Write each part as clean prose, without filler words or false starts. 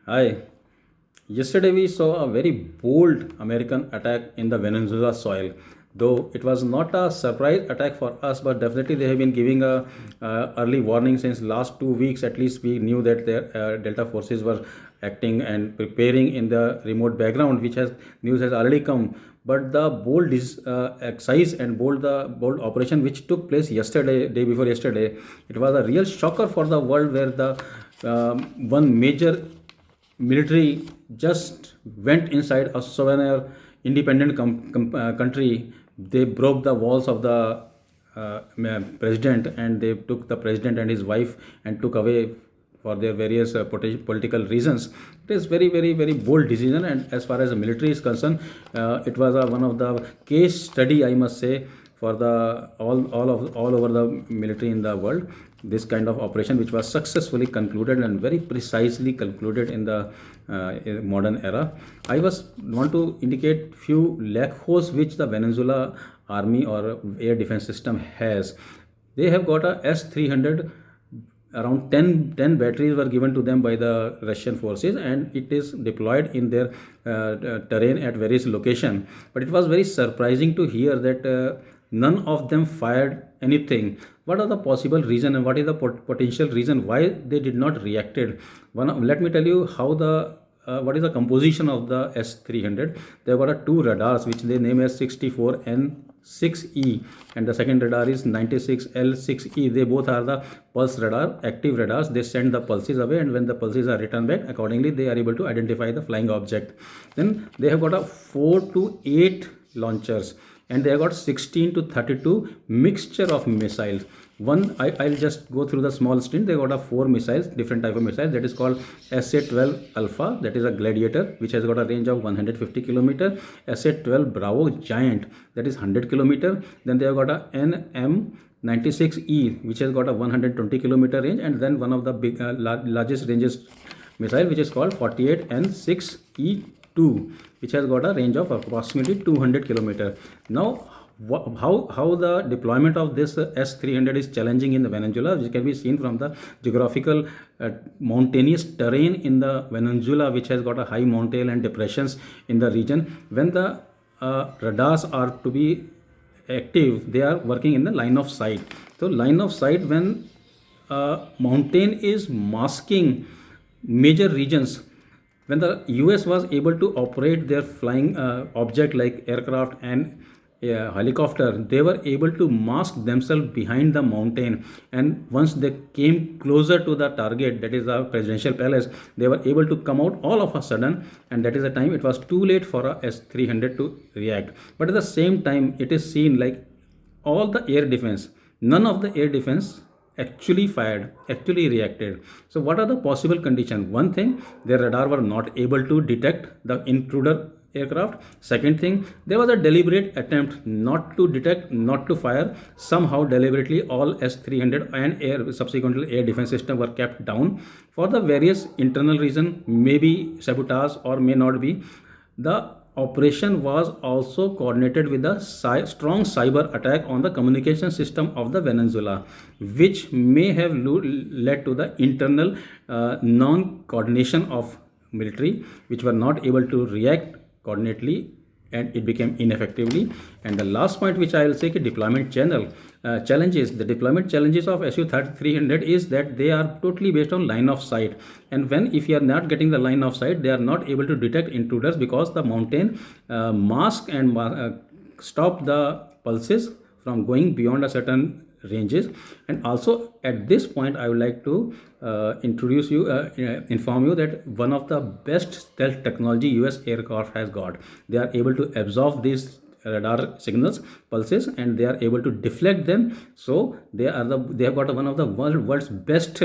Hi. Yesterday we saw a very bold American attack in the Venezuela soil. Though it was not a surprise attack for us, but definitely they have been giving a early warning since last 2 weeks. At least we knew that their Delta forces were acting and preparing in the remote background, which has news has already come. But the bold exercise and bold operation which took place yesterday, day before yesterday, it was a real shocker for the world, where the one major military just went inside a sovereign independent country. They broke the walls of the president, and they took the president and his wife and took away for their various political reasons. It is very bold decision, and as far as the military is concerned, it was one of the case study, I must say, for the all over the military in the world. This kind of operation, which was successfully concluded and very precisely concluded in the modern era. I was want to indicate few loopholes which the Venezuela army or air defense system has. They have got a S-300. Around 10 batteries were given to them by the Russian forces, and it is deployed in their terrain at various locations. But it was very surprising to hear that none of them fired anything. What are the possible reason, and what is the potential reason why they did not reacted? Let me tell you how the what is the composition of the S-300. They've got two radars which they name as 64N6E, and the second radar is 96L6E. They both are the pulse radar, active radars. They send the pulses away, and when the pulses are returned back, accordingly they are able to identify the flying object. Then they have got a 4 to 8 launchers, and they have got 16 to 32 mixture of missiles. I'll just go through the small stint. They got a 4 missiles, different type of missiles, that is called SA-12 Alpha, that is a Gladiator, which has got a range of 150 kilometer. SA-12 Bravo Giant, that is 100 kilometer. Then they have got a NM96E, which has got a 120 kilometer range, and then one of the big largest ranges missile, which is called 48N6E2, which has got a range of approximately 200 kilometer. Now, how the deployment of this S-300 is challenging in the Venezuela, which can be seen from the geographical mountainous terrain in the Venezuela, which has got a high mountain and depressions in the region. When the radars are to be active, they are working in the line of sight. So line of sight, when mountain is masking major regions, when the US was able to operate their flying object like aircraft and helicopter, they were able to mask themselves behind the mountain, and once they came closer to the target, that is the presidential palace, they were able to come out all of a sudden, and that is the time it was too late for a S-300 to react. But at the same time, it is seen like all the air defense, none of the air defense actually fired, actually reacted. So what are the possible conditions? One thing, their radar were not able to detect the intruder aircraft. Second thing, there was a deliberate attempt not to detect, not to fire. Somehow deliberately all S-300 and subsequently air defense system were kept down for the various internal reason, maybe sabotage or may not be. The operation was also coordinated with a strong cyber attack on the communication system of the Venezuela, which may have led to the internal non-coordination of military, which were not able to react coordinately, and it became ineffectively. And the last point which I will say, deployment challenges. The deployment challenges of Su-300 is that they are totally based on line of sight, and if you are not getting the line of sight, they are not able to detect intruders, because the mountain mask and stop the pulses from going beyond a certain ranges. And also at this point, I would like to inform you that one of the best stealth technology US aircraft has got. They are able to absorb these radar signals, pulses, and they are able to deflect them. So they have got one of the world's best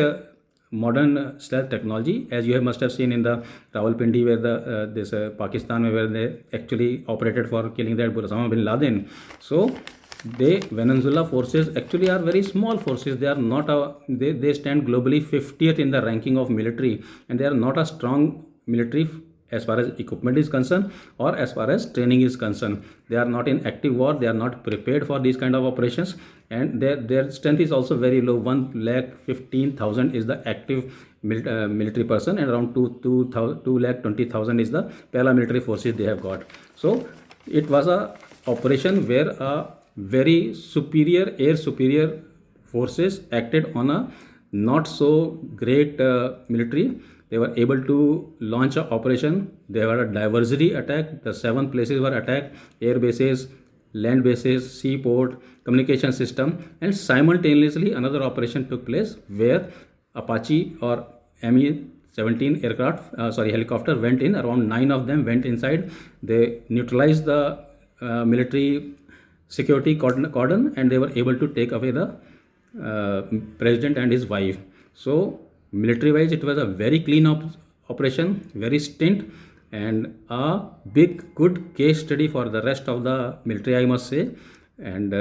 modern stealth technology, as you must have seen in the Rawalpindi, where this Pakistan, where they actually operated for killing that Osama bin Laden. So Venezuela forces actually are very small forces. They are not they stand globally 50th in the ranking of military, and they are not a strong military as far as equipment is concerned or as far as training is concerned. They are not in active war, they are not prepared for these kind of operations, and their strength is also very low. 1,15,000 is the active military person, and around 2,20,000 is the paramilitary forces they have got. So it was a operation where a very superior air superior forces acted on a not so great military. They were able to launch an operation. They were a diversity attack. The 7 places were attacked: air bases, land bases, seaport, communication system, and simultaneously another operation took place where Apache or Me-17 helicopter went in. Around 9 of them went inside. They neutralized the military security cordon, and they were able to take away the president and his wife. So military wise, it was a very clean operation, very stint, and a big good case study for the rest of the military, I must say. And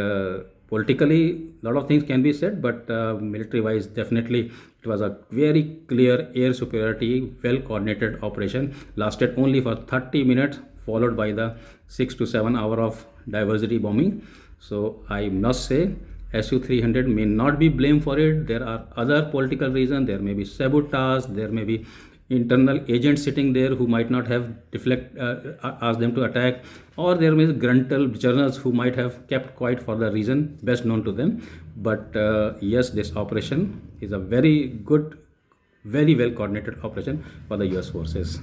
politically, a lot of things can be said, but military wise, definitely it was a very clear air superiority, well coordinated operation. Lasted only for 30 minutes, followed by the 6 to 7 hour of diversity bombing. So I must say Su-300 may not be blamed for it. There are other political reasons. There may be sabotage. There may be internal agents sitting there who might not have asked them to attack, or there may be gruntle journals who might have kept quiet for the reason best known to them. But yes, this operation is a very good, very well coordinated operation for the US forces.